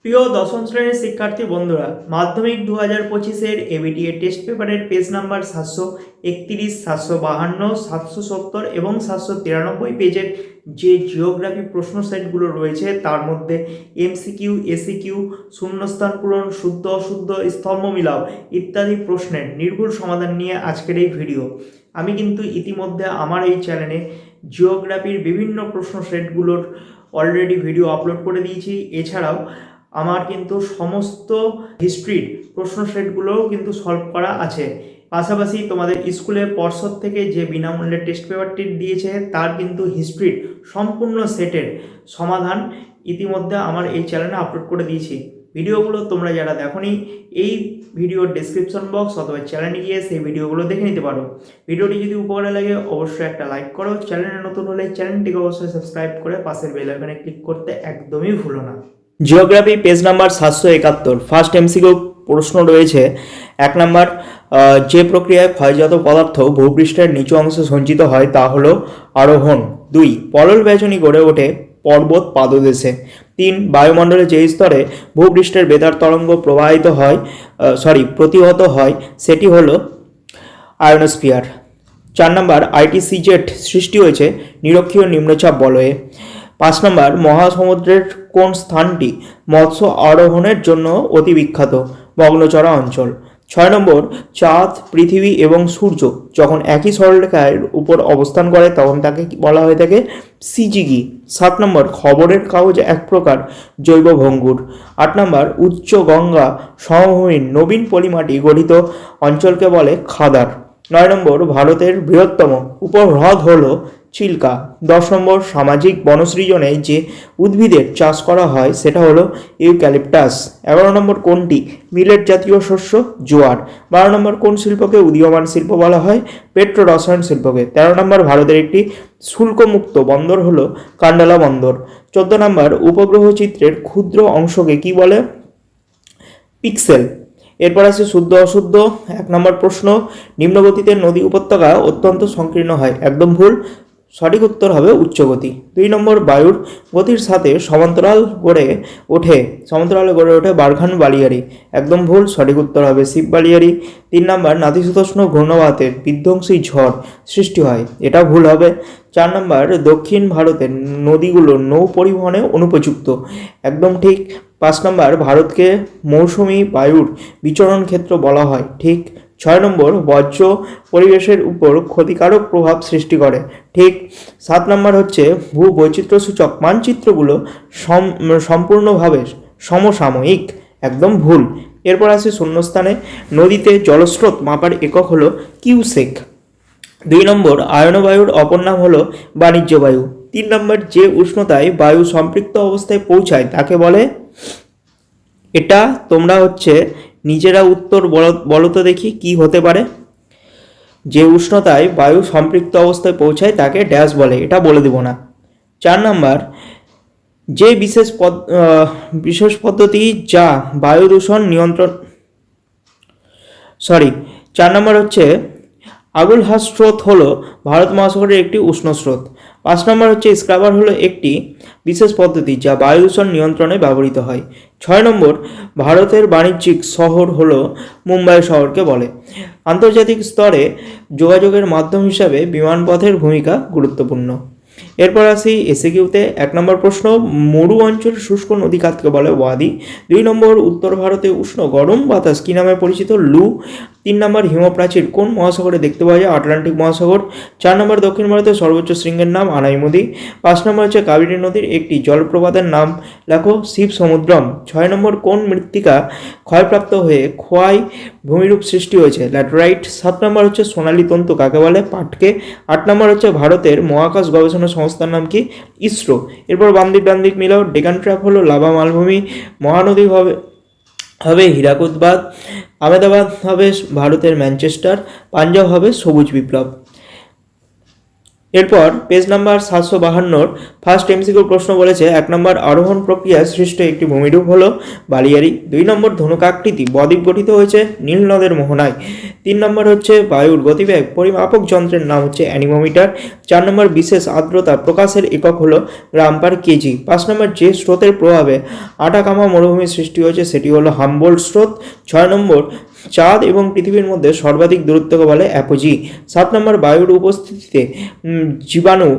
প্রিয় দশম শ্রেণীর শিক্ষার্থী বন্ধুরা, মাধ্যমিক 2025-এর এবিটিএ টেস্ট পেপারের পেজ নাম্বার 731, 752, 770 এবং 793 পেজের যে জিওগ্রাফি প্রশ্ন সেটগুলো রয়েছে তার মধ্যে এমসিকিউ, এসিকিউ, শূন্যস্থান পূরণ, শুদ্ধ অশুদ্ধ, স্তম্ভ মিলাও ইত্যাদি প্রশ্নের নির্ভুল সমাধান নিয়ে আজকের এই ভিডিও। আমি কিন্তু ইতিমধ্যে আমার এই চ্যানেলে জিওগ্রাফির বিভিন্ন প্রশ্ন সেটগুলোর অলরেডি ভিডিও আপলোড করে দিয়েছি। এছাড়াও আমার কিন্তু সমস্ত হিস্ট্রির প্রশ্ন সেটগুলোও কিন্তু সলভ করা আছে। পাশাপাশি তোমাদের স্কুলে পর্ষদ থেকে যে বিনামূল্যে টেস্ট পেপারটি দিয়েছে তার কিন্তু হিস্ট্রির সম্পূর্ণ সেটের সমাধান ইতিমধ্যে আমার এই চ্যানেলে আপলোড করে দিয়েছি। ভিডিওগুলো তোমরা যারা দেখোনি, এই ভিডিওর ডেসক্রিপশন বক্স অথবা চ্যানেলে গিয়ে সেই ভিডিওগুলো দেখে নিতে পারো। ভিডিওটি যদি উপকারে লাগে অবশ্যই একটা লাইক করো, চ্যানেলে নতুন হলে চ্যানেলটিকে অবশ্যই সাবস্ক্রাইব করে পাশের বেল আইকনে ক্লিক করতে একদমই ভুলো না। Geography page number 771, first MCQ প্রশ্ন রয়েছে। 1 নাম্বার, যে প্রক্রিয়ায় ক্ষয়জাত পদার্থ ভূপৃষ্ঠের নিচু অংশে সঞ্চিত হয় তা হলো আরোহণ। 2, পলল বেচনি গড়ে ওঠে পর্বত পাদদেশে। 3, বায়ুমণ্ডলে যে স্তরে ভূপৃষ্ঠের বেতার তরঙ্গ প্রতিহত হয় সেটি হলো আয়োনোস্ফিয়ার। 4 নাম্বার, আইটিসিজেট সৃষ্টি হয়েছে নিরক্ষীয় নিম্নচাপ বলয়ে। 5 নম্বর, মহাসমুদ্রের কোন স্থানটি মৎস্য আরোহণের জন্য অতি বিখ্যাত? মগ্নচড়া অঞ্চল। 6 নম্বর, চাঁদ, পৃথিবী এবং সূর্য যখন একই সরলরেখার উপর অবস্থান করে তখন তাকে বলা হয়ে থাকে সিজিগি। 7 নম্বর, খবরের কাগজ এক প্রকার জৈব ভঙ্গুর। 8 নম্বর, উচ্চ গঙ্গা সমভূমির নবীন পলিমাটি গঠিত অঞ্চলকে বলে খাদার। 9 নম্বর, ভারতের বৃহত্তম উপহ্রদ হল চিল্কা। 10 নম্বর, সামাজিক বনসৃজনে যে উদ্ভিদের চাষ করা হয় সেটা হলো ইউক্যালিপটাস। 11 নম্বর, কোনটি মিলেট জাতীয় শস্য? জোয়ার। 12 নম্বর, কোন শিল্পকে উদীয়মান শিল্প বলা হয়? পেট্রো রসায়ন শিল্পকে। 13 নম্বর, ভারতের একটি শুল্কমুক্ত বন্দর হলো কান্ডালা বন্দর। 14 নম্বর, উপগ্রহ চিত্রের ক্ষুদ্র অংশকে কি বলে? পিক্সেল। এরপর আছে শুদ্ধ অশুদ্ধ। 1 নম্বর প্রশ্ন, নিম্নগতিতে নদী উপত্যকা অত্যন্ত সংকীর্ণ হয়। একদম ভুল, সঠিক উত্তর হবে উচ্চগতি। 2 নম্বর, বায়ুর গতির সাথে সমান্তরালে গড়ে ওঠে বারখান বালিয়ারি। একদম ভুল, সঠিক উত্তর হবে শিব বালিয়ারি। 3 নম্বর, নাতিশীতোষ্ণ ঘূর্ণবাতের বিধ্বংসী ঝড় সৃষ্টি হয়। এটা ভুল হবে। 4 নম্বর, দক্ষিণ ভারতের নদীগুলো নৌ পরিবহনে অনুপযুক্ত। একদম ঠিক। 5 নম্বর, ভারতকে মৌসুমী বায়ুর বিচরণ ক্ষেত্র বলা হয়। ঠিক। 6 নম্বর, বর্জ্য পরিবেশের উপর ক্ষতিকারক প্রভাব সৃষ্টি করে। ঠিক। 7 নম্বর হচ্ছে ভূবৈচিত্র্যসূচক মানচিত্রগুলো সম্পূর্ণভাবে সমসাময়িক। একদম ভুল। এরপর আছে শূন্যস্থানে, নদীতে জলস্রোত মাপার একক হলো কিউসেক। 2 নম্বর, আয়নবায়ুর অপর নাম হলো বাণিজ্য বায়ু। 3 নম্বর, যে উষ্ণতায় বায়ু সম্পৃক্ত অবস্থায় পৌঁছায় তাকে বলে? এটা তোমরা নিজেরা উত্তর বলো তো দেখি কি হতে পারে। যে উষ্ণতায় বায়ু সম্পৃক্ত অবস্থায় পৌঁছায় তাকে ড্যাশ বলে, এটা বলে দেব না। 4 নম্বর, যে বিশেষ পদ্ধতি যা বায়ু দূষণ নিয়ন্ত্রণ 4 নম্বর হচ্ছে আগুলহাস স্রোত হলো ভারত মহাসাগরের একটি উষ্ণ স্রোত। 5 নম্বর হচ্ছে স্ক্রাবার হলো একটি বিশেষ পদ্ধতি যা বায়ু দূষণ নিয়ন্ত্রণে ব্যবহৃত হয়। 6 নম্বর, ভারতের বাণিজ্যিক শহর হলো মুম্বাই শহরকে বলে। আন্তর্জাতিক স্তরে যোগাযোগের মাধ্যম হিসাবে বিমানপথের ভূমিকা গুরুত্বপূর্ণ। এরপর আসি এসিকিউতে। 1 নম্বর প্রশ্ন, মরু অঞ্চল শুষ্ক নদী কাকে বলে? ওয়াদি। 2 নম্বর, উত্তর ভারতে উষ্ণ গরম বাতাস কি নামে পরিচিত? লু। 3 নম্বর, হিমপ্রাচীর কোন মহাসাগরে দেখতে পাওয়া যায়? আটলান্টিক মহাসাগর। 4 নম্বর, দক্ষিণ ভারতের সর্বোচ্চ শৃঙ্গের নাম? আনাইমুদি। 5 নম্বর হচ্ছে কাবেরী নদীর একটি জলপ্রপাতের নাম লেখো? শিব সমুদ্রম। 6 নম্বর, কোন মৃত্তিকা ক্ষয়প্রাপ্ত হয়ে খোয়াই ভূমিরূপ সৃষ্টি হয়েছে? ল্যাটেরাইট। 7 নম্বর হচ্ছে সোনালী তন্তু কাকে বলে? পাটকে। 8 নম্বর হচ্ছে ভারতের মহাকাশ গবেষণা সংস্থার নাম কি? ইসরো। এরপর বামদিক মিলাও। ডেকান ট্র্যাপ হলো লাভা মালভূমি। মহানদী হবে হীরাকুদবাদ। আহমেদাবাদ হবে ভারতের ম্যানচেস্টার। পাঞ্জাব হবে সবুজ বিপ্লব। এরপর পেজ নাম্বার 752 ফার্স্ট এমসিকিউ প্রশ্ন বলেছে 1 নম্বর আরোহণ প্রক্রিয়ায় সৃষ্ট একটি ভূমিরূপ হলো বালিয়াড়ি। 2 নম্বর ধনুকাকৃতি বদ্বীপ গঠিত হয়েছে নীল নদের মোহনায়। 3 নম্বর হচ্ছে বায়ুর গতিবেগ পরিমাপক যন্ত্রের নাম হচ্ছে অ্যানিমোমিটার। 4 নম্বর বিশেষ আর্দ্রতা প্রকাশের একক হলো গ্রাম পার কেজি। 5 নম্বর যে স্রোতের প্রভাবে আটাকামা মরুভূমির সৃষ্টি হয়েছে সেটি হলো হাম্বোল্ট স্রোত। 6 নম্বর চাঁদ এবং পৃথিবীর মধ্যে সর্বাধিক দূরত্বকে বলে অ্যাপোজি। 7 নম্বর বায়ুর উপস্থিতিতে জীবাণু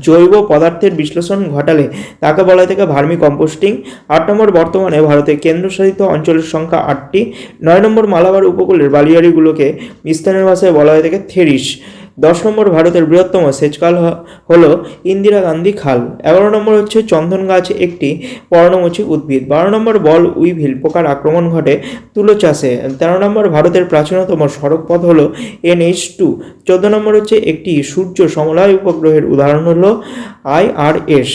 জৈব পদার্থের বিশ্লেষণ ঘটালে তাকে বলা হয় থেকে ভার্মি কম্পোস্টিং। 8 নম্বর বর্তমানে ভারতের কেন্দ্রশাসিত অঞ্চলের সংখ্যা 8টি। 9 নম্বর মালাবার উপকূলের বালিয়াড়িগুলোকে স্থানীয় ভাষায় বলা হয় থেকে থেরিস। 10 নম্বর ভারতের বৃহত্তম সেচখাল হলো ইন্দিরা গান্ধী খাল। 11 নম্বর হচ্ছে চন্দন গাছ একটি পর্ণমোচী উদ্ভিদ। 12 নম্বর বল উইভিল পোকার আক্রমণ ঘটে তুলো চাষে। 13 নম্বর ভারতের প্রাচীনতম সড়ক পথ হলো NH2। 14 নম্বর হচ্ছে একটি সূর্য সমলয় উপগ্রহের উদাহরণ হলো IRS।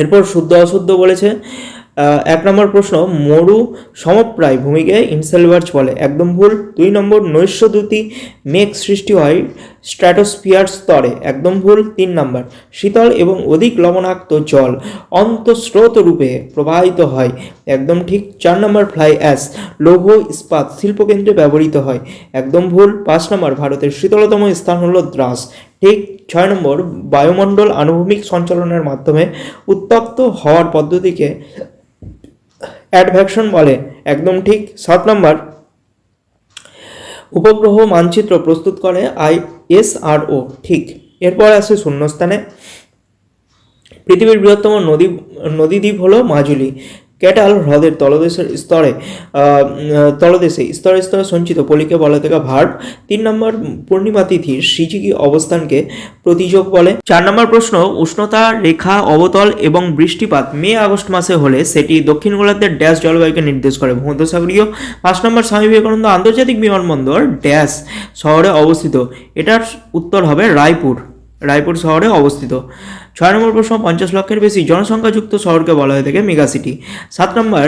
এরপর শুদ্ধ অশুদ্ধ বলেছে। 1 নম্বর প্রশ্ন মরু সমপ্রায় ভূমিকে ইনসেলভার্জ বলে, একদম ভুল। 2 নম্বর নৈশদ্যুতি মেঘ সৃষ্টি হয় স্ট্র্যাটোস্ফিয়ার স্তরে, একদম ভুল। 3 নম্বর শীতল এবং অধিক লবণাক্ত জল অন্তঃস্রোত রূপে প্রবাহিত হয়, একদম ঠিক। 4 নম্বর ফ্লাই অ্যাশ লৌহ ইস্পাত শিল্পকেন্দ্রে ব্যবহৃত হয়, একদম ভুল। 5 নম্বর ভারতের শীতলতম স্থান হলো দ্রাস, ঠিক। 6 নম্বর বায়ুমণ্ডল আনুভূমিক সঞ্চালনের মাধ্যমে উত্তপ্ত হওয়ার পদ্ধতিকে অ্যাডভেকশন বলে, একদম ঠিক। 7 নম্বর উপগ্রহ মানচিত্র প্রস্তুত করে ISRO, ঠিক। এরপর আসে শূন্যস্থানে। পৃথিবীর বৃহত্তম নদীদ্বীপ হলো মাজুলি। ক্যাটাল হ্রদের তলদেশে স্তরে স্তরে সঞ্চিত পলিকে বলা থেকে ভার্ব। 3 নম্বর পূর্ণিমা তিথির সিজিকি অবস্থানকে প্রতিযোগ বলে। 4 নম্বর প্রশ্ন উষ্ণতা রেখা অবতল এবং বৃষ্টিপাত মে আগস্ট মাসে হলে সেটি দক্ষিণ গোলার্ধের ড্যাশ জলবায়ুকে নির্দেশ করে, ভূমধ্যসাগরীয়। 5 নম্বর স্বামী বিবেকানন্দ আন্তর্জাতিক বিমানবন্দর ড্যাশ শহরে অবস্থিত, এটার উত্তর হবে রায়পুর শহরে অবস্থিত। 6 নম্বর প্রশ্ন 50 লক্ষের বেশি জনসংখ্যাযুক্ত শহরকে বলা হয়ে থাকে মেগা সিটি। 7 নম্বর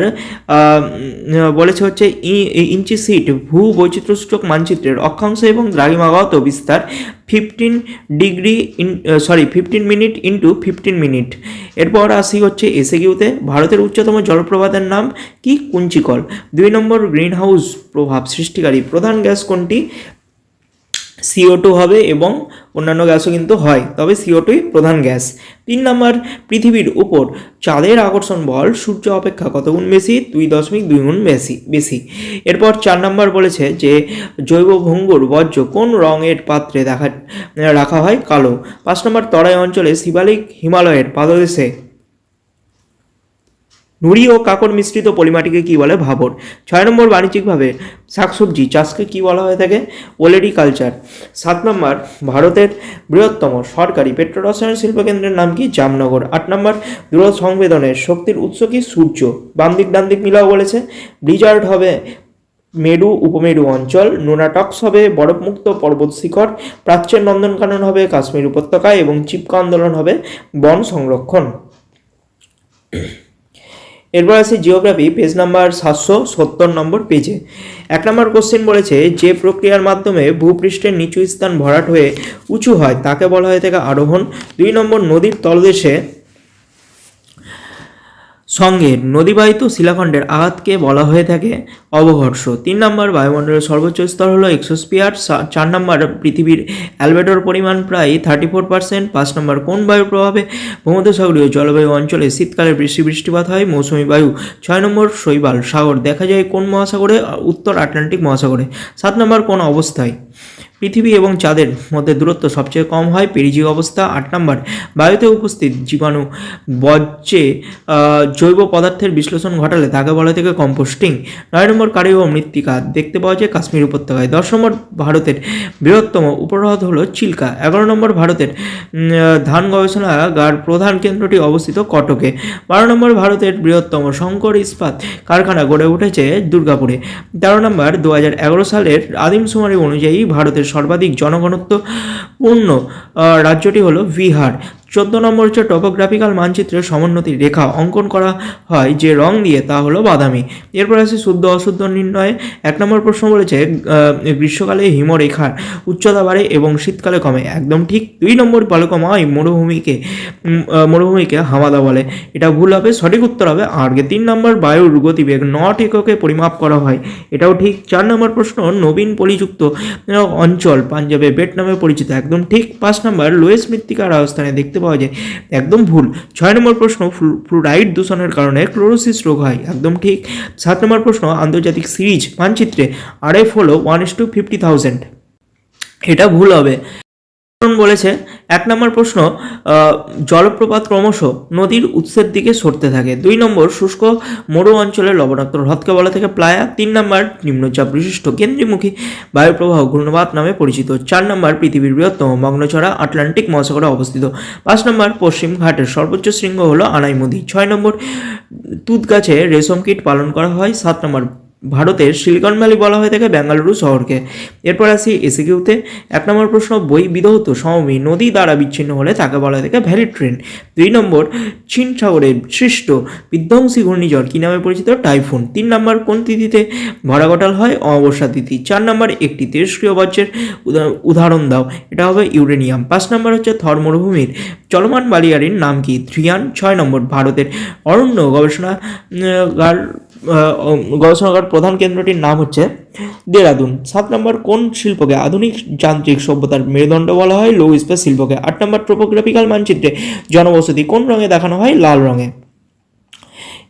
বলেছে হচ্ছে ইঞ্চি সিট ভূ বৈচিত্র্যসূচক মানচিত্রের অক্ষাংশ এবং দ্রাঘিমাগত বিস্তার 15 মিনিট ইন্টু 15 মিনিট। এরপর আসি হচ্ছে এসএকিউতে। ভারতের উচ্চতম জলপ্রপাতের নাম কি? কুঞ্চিকল। 2 নম্বর গ্রিন হাউস প্রভাব সৃষ্টিকারী প্রধান গ্যাস কোনটি? CO2 হবে এবং অন্যান্য গ্যাসও কিন্তু হয়, তবে CO2 প্রধান গ্যাস। 3 নম্বর পৃথিবীর উপর চাঁদের আকর্ষণ বল সূর্য অপেক্ষা কত গুণ বেশি? 2.2 গুণ বেশি। এরপর 4 নম্বর বলেছে যে জৈব ভঙ্গুর বর্জ্য কোন রঙের পাত্রে রাখা হয়? কালো। 5 নম্বর তরাই অঞ্চলে শিবালিক হিমালয়ের পাদদেশে নুড়ি ও কাকর মিশ্রিত পলিমাটিকে কি বলে? ভাবর। 6 নম্বর বাণিজ্যিকভাবে শাকসবজি চাষকে কি বলা হয়ে থাকে? ওলেরিকালচার। 7 নম্বর ভারতের বৃহত্তম সরকারি পেট্রোরসায়ন শিল্পকেন্দ্রের নাম কি? জামনগর। 8 নম্বর দূর সংবেদনের শক্তির উৎস কি? সূর্য। বাম দিক ডান দিক মিলাও বলেছে। ব্লিজার্ড হবে মেরু উপমেরু অঞ্চল, নোনাটক্স হবে বরফমুক্ত পর্বত শিখর, প্রাচ্যের নন্দনকানন হবে কাশ্মীর উপত্যকা এবং চিপকা আন্দোলন হবে বন সংরক্ষণ। এরপর আছে জিওগ্রাফি পেজ নাম্বার 770 নম্বর পেজে। 1 নম্বর কোশ্চেন বলেছে যে প্রক্রিয়ার মাধ্যমে ভূপৃষ্ঠের নিচু স্থান ভরাট হয়ে উঁচু হয় তাকে বলা হয়ে থাকে আরোহণ। 2 নম্বর নদীর তলদেশে সঙ্গে নদীবাহিত শিলাখণ্ডের আঘাতকে বলা হয়ে থাকে অবঘর্ষ। 3 নম্বর বায়ুমণ্ডলের সর্বোচ্চ স্তর হলো এক্সোস্ফিয়ার। 4 নম্বর পৃথিবীর অ্যালবেডোর পরিমাণ প্রায় 34%। 5 নম্বর কোন বায়ুর প্রভাবে ভূমধ্যসাগরীয় জলবায়ু অঞ্চলে শীতকালে বৃষ্টিপাত হয়? মৌসুমী বায়ু। 6 নম্বর শৈবাল সাগর দেখা যায় কোন মহাসাগরে? উত্তর আটলান্টিক মহাসাগরে। 7 নম্বর কোন অবস্থায় পৃথিবী এবং চাঁদের মধ্যে দূরত্ব সবচেয়ে কম হয়? পেরিজিক অবস্থা। 8 নম্বর বায়ুতে উপস্থিত জীবাণু বর্জ্যে জৈব পদার্থের বিশ্লেষণ ঘটালে তাকে বলা থেকে কম্পোস্টিং। 9 নম্বর কারিব মৃত্তিকা দেখতে পাওয়া যায় কাশ্মীর উপত্যকায়। 10 নম্বর ভারতের বৃহত্তম উপহ্রদ হলো চিল্কা। 11 নম্বর ভারতের ধান গবেষণাগার প্রধান কেন্দ্রটি অবস্থিত কটকে। 12 নম্বর ভারতের বৃহত্তম শঙ্কর ইস্পাত কারখানা গড়ে উঠেছে দুর্গাপুরে। 13 নম্বর 2011 সালের আদিমশুমারি অনুযায়ী ভারতের সর্বাধিক জনঘনত্বপূর্ণ রাজ্যটি হলো বিহার। 14 নম্বর হচ্ছে টপোগ্রাফিক্যাল মানচিত্রের সমোন্নতি রেখা অঙ্কন করা হয় যে রং দিয়ে তা হলো বাদামি। এরপর আছে শুদ্ধ অশুদ্ধ নির্ণয়ে 1 নম্বর প্রশ্ন বলেছে গ্রীষ্মকালে হিমরেখার উচ্চতা বাড়ে এবং শীতকালে কমে, একদম ঠিক। 2 নম্বর বালুকাময় মরুভূমিকে হামাদা বলে, এটা ভুল হবে। সঠিক উত্তর হবে আর্গে। 3 নম্বর বায়ুর গতিবেগ 9 এককে পরিমাপ করা হয়, এটাও ঠিক। 4 নম্বর প্রশ্ন নবীন পলিযুক্ত অঞ্চল পাঞ্জাবে বেট নামে পরিচিত, একদম ঠিক। 5 নম্বর লোয়েস মৃত্তিকা রাজস্থানে দেখতে পাওয়া যায়, একদম ভুল। 6 নম্বর প্রশ্ন ফ্লুরাইড দূষণের কারণে ক্লোরোসিস রোগ হয়, একদম ঠিক। 7 নম্বর প্রশ্ন আন্তর্জাতিক সিরিজ মানচিত্রে RF হলো 1:50,000, এটা ভুল হবে। বলেছে 1 নম্বর প্রশ্ন জলপ্রপাত ক্রমশ নদীর উৎসের দিকে সরতে থাকে। 2 নম্বর শুষ্ক মরু অঞ্চলের লবণাক্ত হ্রদকে বলা থাকে প্লায়া। 3 নম্বর নিম্নচাপ বিশিষ্ট কেন্দ্রীমুখী বায়ুপ্রবাহ ঘূর্ণবাত নামে পরিচিত। 4 নম্বর পৃথিবীর বৃহত্তম মগ্নছড়া আটলান্টিক মহাসাগরে অবস্থিত। 5 নম্বর পশ্চিম ঘাটের সর্বোচ্চ শৃঙ্গ হলো আনাইমুদি। 6 নম্বর তুঁত গাছে রেশম কীট পালন করা হয়। 7 নম্বর ভারতের সিলিকন ভ্যালি বলা হয়ে থাকে বেঙ্গালুরু শহরকে। এরপর আসি এসিকিউতে 1 নম্বর প্রশ্ন বই বিধৌত সমভূমি নদী দ্বারা বিচ্ছিন্ন হলে তাকে বলা হয়ে থাকে ভ্যালি ট্রেন। 2 নম্বর চীন সাগরে সৃষ্ট বিধ্বংসী ঘূর্ণিঝড় কী নামে পরিচিত? টাইফুন। 3 নম্বর কোন তিথিতে ভরাঘটাল হয়? অমাবস্যা তিথি। 4 নম্বর একটি তেজস্ক্রিয় বর্জ্যের উদাহরণ দাও, এটা হবে ইউরেনিয়াম। 5 নম্বর হচ্ছে থর মরুভূমির চলমান বালিয়াড়ির নাম কি? থ্রিয়ান। 6 নম্বর ভারতের অরণ্য গবেষণাগার প্রধান কেন্দ্রটির নাম হচ্ছে দেরাদুন। 7 নম্বর কোন শিল্পকে আধুনিক যান্ত্রিক সভ্যতার মেরুদণ্ড বলা হয়? লৌহ ইস্পাত শিল্পকে। 8 নম্বর ট্রপোগ্রাফিক্যাল মানচিত্রে জনবসতি কোন রঙে দেখানো হয়? লাল রঙে।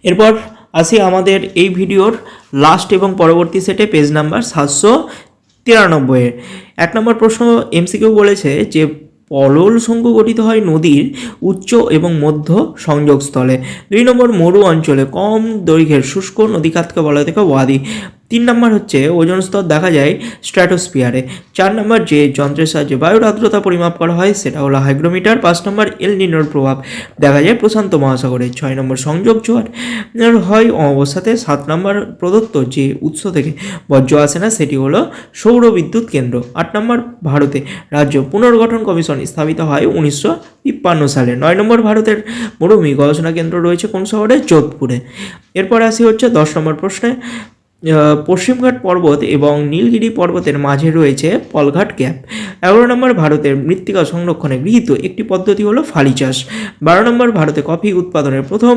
এরপর আসি আমাদের এই ভিডিওর লাস্ট এবং পরবর্তী সেটে, পেজ নাম্বার 793 এর 1 নম্বর প্রশ্ন এমসিকিউ বলেছে যে পলল শঙ্কু গঠিত হয় নদীর উচ্চ এবং মধ্য সংযোগস্থলে। 2 নম্বর মরু অঞ্চলে কম দৈর্ঘ্যের শুষ্ক নদীখাতকে বলা থেকে ওয়াদি। 3 নম্বর হচ্ছে ওজোন স্তর দেখা যায় স্ট্র্যাটোস্ফিয়ারে। 4 নম্বর যে যন্ত্রের সাহায্যে বায়ুর আর্দ্রতা পরিমাপ করা হয় সেটা হলো হাইগ্রোমিটার। 5 নম্বর এল নিনোর প্রভাব দেখা যায় প্রশান্ত মহাসাগরে। 6 নম্বর সংযোগ জোয়ার হয় অমাবস্যাতে। 7 নম্বর প্রদত্ত যে উৎস থেকে বর্জ্য আসে না সেটি হলো সৌর বিদ্যুৎ কেন্দ্র। 8 নম্বর ভারতে রাজ্য পুনর্গঠন কমিশন স্থাপিত হয় 1953 সালে। 9 নম্বর ভারতের মরুভূমি গবেষণা কেন্দ্র রয়েছে কোন শহরে? যোধপুরে। এরপর আসি হচ্ছে 10 নম্বর প্রশ্নে পশ্চিমঘাট পর্বত এবং নীলগিরি পর্বতের মাঝে রয়েছে পলঘাট গ্যাপ। 11 নম্বর ভারতের মৃত্তিকা সংরক্ষণে গৃহীত একটি পদ্ধতি হলো ফালি চাষ। 12 নম্বর ভারতে কফি উৎপাদনের প্রথম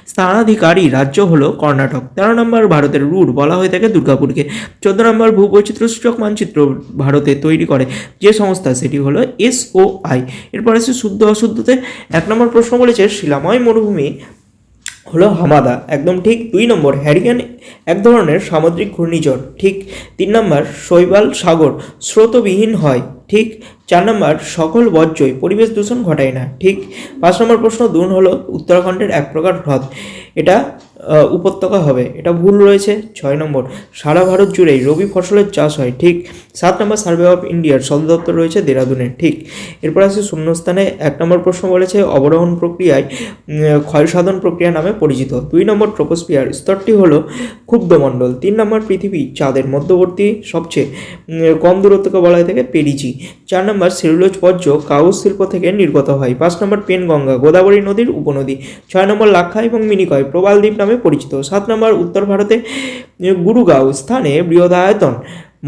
স্থানাধিকারী রাজ্য হলো কর্ণাটক। 13 নম্বর ভারতের রুট বলা হয়ে থাকে দুর্গাপুরকে। 14 নম্বর ভূবৈচিত্র্য সূচক মানচিত্র ভারতে তৈরি করে যে সংস্থা সেটি হলো SOI। এরপর আছে শুদ্ধ অশুদ্ধতে 1 নম্বর প্রশ্ন বলেছে শিলাময় মরুভূমি হলো হামাদা, একদম ঠিক। 2 নম্বর হ্যারিকেন এক ধরনের সামুদ্রিক ঘূর্ণিঝড়, ঠিক। 3 নম্বর শৈবাল সাগর স্রোতবিহীন হয়, ঠিক। 4 নম্বর সকল বর্জ্যই পরিবেশ দূষণ ঘটায় না, ঠিক। 5 নম্বর প্রশ্ন দুন হলো উত্তরাখণ্ডের এক প্রকার হ্রদ, এটা উপত্যকা হবে, এটা ভুল রয়েছে। 6 নম্বর সারা ভারত জুড়েই রবি ফসলের চাষ হয়, ঠিক। 7 নম্বর সার্ভে অফ ইন্ডিয়ার সদর দপ্তর রয়েছে দেরাদুনে, ঠিক। এরপর আছে শূন্যস্থানে 1 নম্বর প্রশ্ন বলেছে অবরোহণ প্রক্রিয়ায় ক্ষয়সাধন প্রক্রিয়া নামে পরিচিত। 2 নম্বর ট্রপোস্ফিয়ার স্তরটি হলো ক্ষুব্ধমণ্ডল। 3 নম্বর পৃথিবী চাঁদের মধ্যবর্তী সবচেয়ে কম দূরত্বকে বলা হয়ে থাকে পেরিজি। 4 নম্বর সেলুলোজ বর্জ্য কাগজ শিল্প থেকে নির্গত হয়। 5 নম্বর পেনগঙ্গা গোদাবরী নদীর উপনদী। 6 নম্বর লাক্ষা এবং মিনিকয় প্রবাল দ্বীপ নামে পরিচিত। 7 নম্বর উত্তর ভারতে গুরুগাঁও স্থানে বৃহদায়তন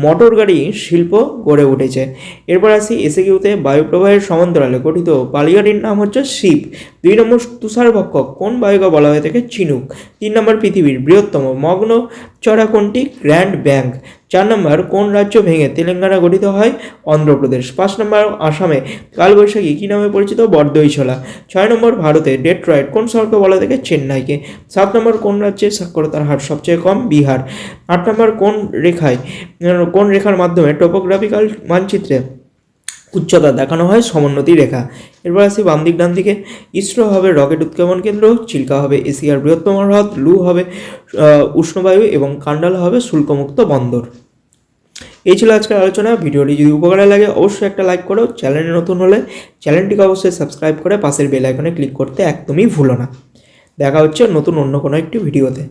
মোটর গাড়ি শিল্প গড়ে উঠেছে। এরপর আসি এসিকিউতে বায়ুপ্রবাহের সমান্তরালে গঠিত বালিগাড়ির নাম হচ্ছে শিপ। 2 নম্বর তুষারভক্ষক কোন বায়ুকে বলা হয়ে থাকে? চিনুক। 3 নম্বর পৃথিবীর বৃহত্তম মগ্ন চড়া কোনটি? Grand bank. 4 নম্বর কোন রাজ্য ভেঙে তেলেঙ্গানা গঠিত হয়? অন্ধ্রপ্রদেশ। 5 নম্বর আসামে কালবৈশাখী কী নামে পরিচিত? বরদৈছলা। 6 নম্বর ভারতে ডেট্রয়েট কোন শহরকে বলা থেকে? চেন্নাইকে। 7 নম্বর কোন রাজ্যের সাক্ষরতার হার সবচেয়ে কম? বিহার। 8 নম্বর কোন রেখার মাধ্যমে টোপোগ্রাফিক্যাল মানচিত্রে উচ্চতা দেখানো হয়? সমোন্নতি রেখা। এরপর আসি বাম দিক ডান দিকে। ইসরো হবে রকেট উৎক্ষেপণ কেন্দ্র, চিল্কা হবে এশিয়ার বৃহত্তম হ্রদ, লু হবে উষ্ণবায়ু এবং কান্ডালা হবে শুল্কমুক্ত বন্দর। এই ছিল আজকের আলোচনা। ভিডিওটি যদি উপকারে লাগে অবশ্যই একটা লাইক করো। চ্যানেলে নতুন হলে চ্যানেলটিকে অবশ্যই সাবস্ক্রাইব করে পাশের বেল আইকনে ক্লিক করতে একদমই ভুলো না। দেখা হচ্ছে নতুন অন্য কোনো একটি ভিডিওতে।